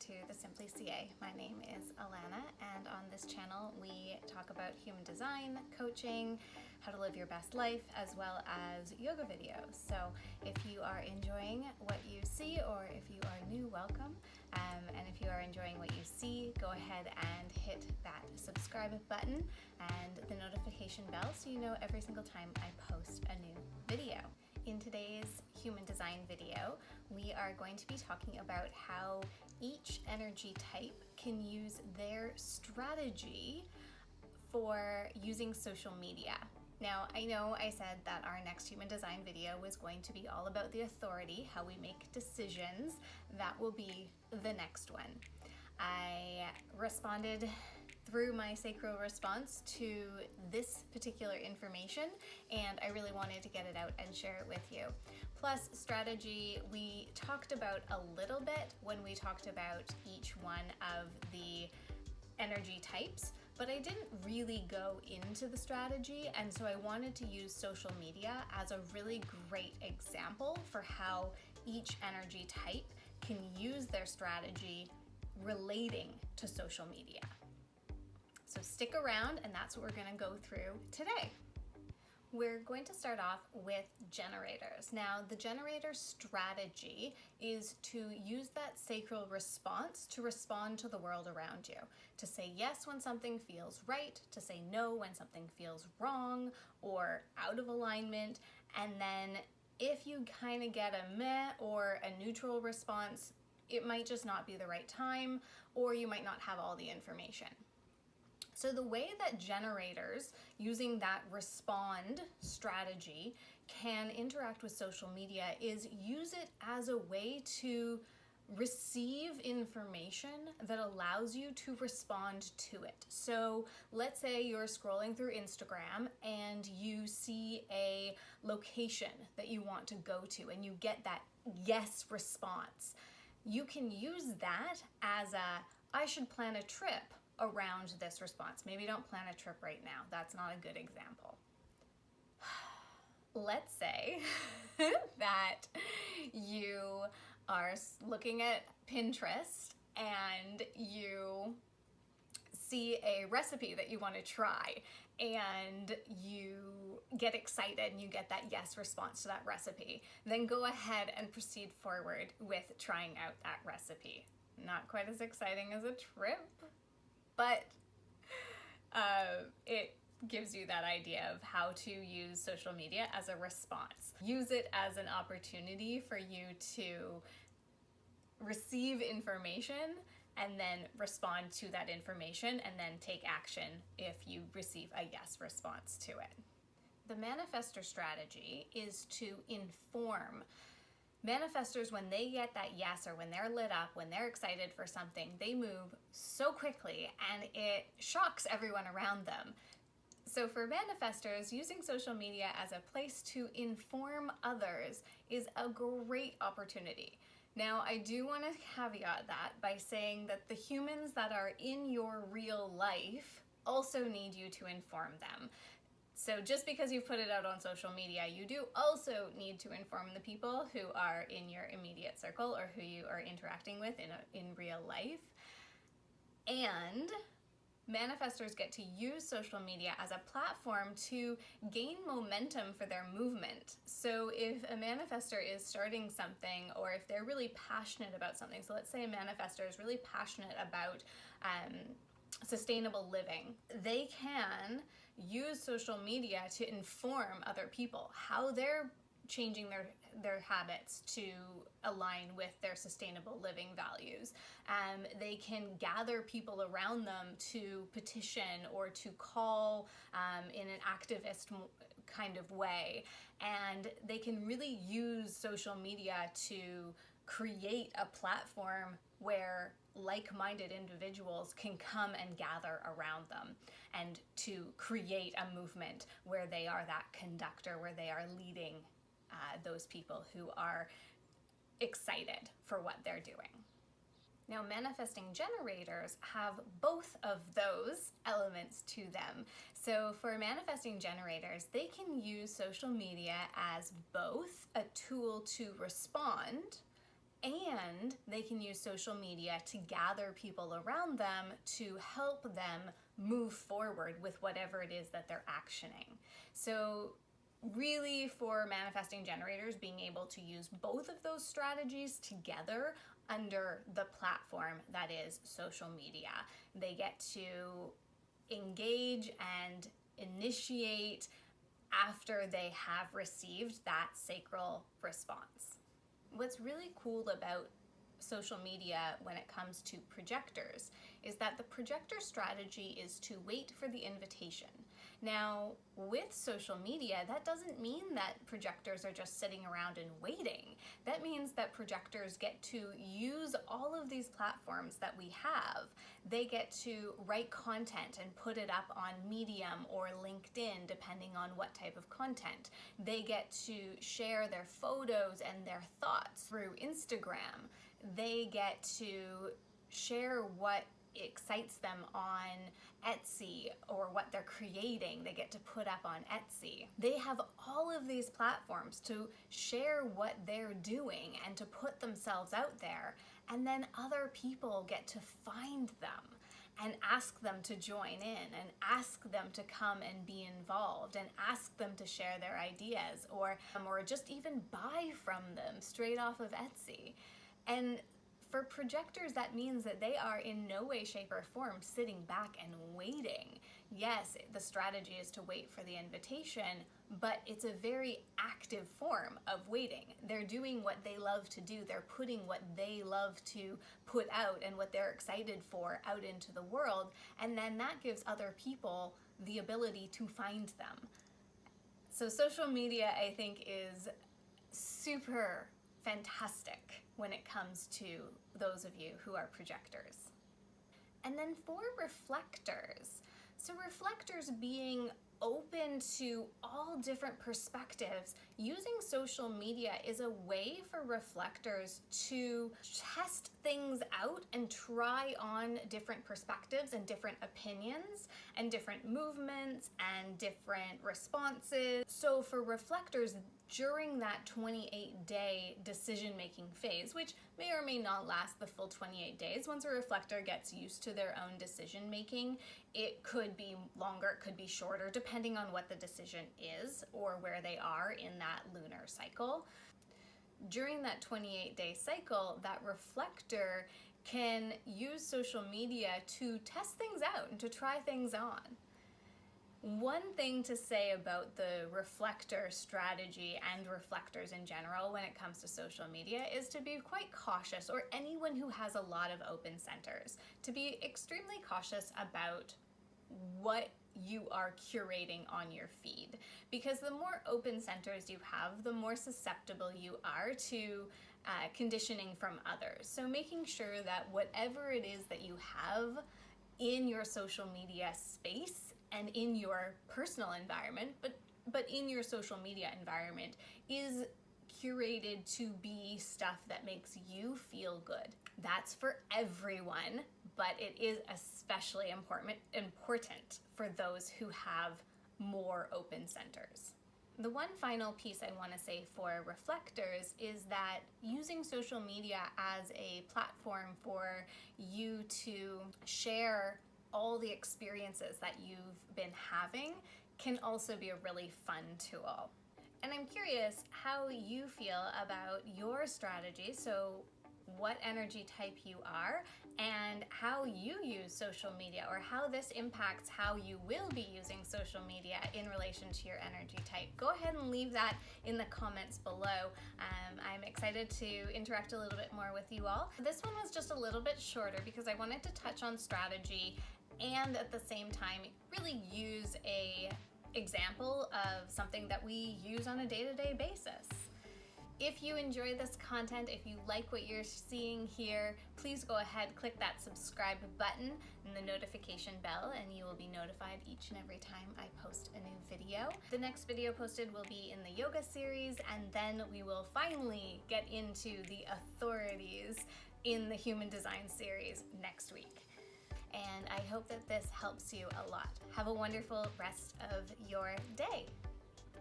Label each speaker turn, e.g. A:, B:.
A: to TheSimplyCa. My name is Alana, and on this channel we talk about human design, coaching, how to live your best life, as well as yoga videos. So if you are enjoying what you see, or if you are new, welcome. And if you are enjoying what you see, go ahead and hit that subscribe button and the notification bell so you know every single time I post a new video. In today's human design video, we are going to be talking about how each energy type can use their strategy for using social media. Now, I know I said that our next human design video was going to be all about the authority, how we make decisions. That will be the next one. I responded through my sacral response to this particular information, and I really wanted to get it out and share it with you. Plus, strategy, we talked about a little bit when we talked about each one of the energy types, but I didn't really go into the strategy, and so I wanted to use social media as a really great example for how each energy type can use their strategy relating to social media. So stick around, and that's what we're going to go through today. We're going to start off with generators. Now, the generator strategy is to use that sacral response to respond to the world around you, to say yes when something feels right, to say no when something feels wrong or out of alignment, and then if you kind of get a meh or a neutral response, it might just not be the right time, or you might not have all the information. So the way that generators, using that respond strategy, can interact with social media is use it as a way to receive information that allows you to respond to it. So let's say you're scrolling through Instagram and you see a location that you want to go to and you get that yes response. You can use that as I should plan a trip around this response. Maybe don't plan a trip right now. That's not a good example. Let's say that you are looking at Pinterest and you see a recipe that you want to try, and you get excited and you get that yes response to that recipe. Then go ahead and proceed forward with trying out that recipe. Not quite as exciting as a trip, but it gives you that idea of how to use social media as a response. Use it as an opportunity for you to receive information and then respond to that information and then take action if you receive a yes response to it. The manifestor strategy is to inform. Manifestors, when they get that yes, or when they're lit up, when they're excited for something, they move so quickly and it shocks everyone around them. So for manifestors, using social media as a place to inform others is a great opportunity. Now, I do want to caveat that by saying that the humans that are in your real life also need you to inform them. So just because you've put it out on social media, you do also need to inform the people who are in your immediate circle or who you are interacting with in real life. And manifestors get to use social media as a platform to gain momentum for their movement. So if a manifestor is starting something, or if they're really passionate about something, so let's say a manifestor is really passionate about sustainable living, they can use social media to inform other people how they're changing their habits to align with their sustainable living values. They can gather people around them to petition or to call in an activist kind of way. And they can really use social media to create a platform where like-minded individuals can come and gather around them, and to create a movement where they are that conductor, where they are leading those people who are excited for what they're doing. Now, manifesting generators have both of those elements to them. So for manifesting generators, they can use social media as both a tool to respond And they can use social media to gather people around them to help them move forward with whatever it is that they're actioning. So really, for manifesting generators, being able to use both of those strategies together under the platform that is social media. They get to engage and initiate after they have received that sacral response. What's really cool about social media when it comes to projectors is that the projector strategy is to wait for the invitation. Now, with social media, that doesn't mean that projectors are just sitting around and waiting. That means that projectors get to use all of these platforms that we have. They get to write content and put it up on Medium or LinkedIn, depending on what type of content. They get to share their photos and their thoughts through Instagram. They get to share what excites them on Etsy or what they're creating. They get to put up on Etsy. They have all of these platforms to share what they're doing and to put themselves out there, and then other people get to find them and ask them to join in and ask them to come and be involved and ask them to share their ideas or just even buy from them straight off of Etsy. And for projectors, that means that they are in no way, shape, or form sitting back and waiting. Yes, the strategy is to wait for the invitation, but it's a very active form of waiting. They're doing what they love to do. They're putting what they love to put out and what they're excited for out into the world, and then that gives other people the ability to find them. So social media, I think, is super fantastic when it comes to those of you who are projectors. And then for reflectors, so reflectors being open to all different perspectives, using social media is a way for reflectors to test things out and try on different perspectives and different opinions and different movements and different responses. So for reflectors, during that 28-day decision-making phase, which may or may not last the full 28 days, once a reflector gets used to their own decision-making, it could be longer, it could be shorter, depending on what the decision is or where they are in that lunar cycle. During that 28-day cycle, that reflector can use social media to test things out and to try things on. One thing to say about the reflector strategy and reflectors in general when it comes to social media is to be quite cautious, or anyone who has a lot of open centers, to be extremely cautious about what you are curating on your feed. Because the more open centers you have, the more susceptible you are to conditioning from others. So making sure that whatever it is that you have in your social media space and in your personal environment, but in your social media environment, is curated to be stuff that makes you feel good. That's for everyone, but it is especially important for those who have more open centers. The one final piece I want to say for reflectors is that using social media as a platform for you to share all the experiences that you've been having can also be a really fun tool. And I'm curious how you feel about your strategy, so what energy type you are and how you use social media, or how this impacts how you will be using social media in relation to your energy type. Go ahead and leave that in the comments below. I'm excited to interact a little bit more with you all. This one was just a little bit shorter because I wanted to touch on strategy and at the same time really use a example of something that we use on a day-to-day basis. If you enjoy this content, if you like what you're seeing here, please go ahead, click that subscribe button and the notification bell, and you will be notified each and every time I post a new video. The next video posted will be in the yoga series, and then we will finally get into the authorities in the human design series next week. And I hope that this helps you a lot. Have a wonderful rest of your day.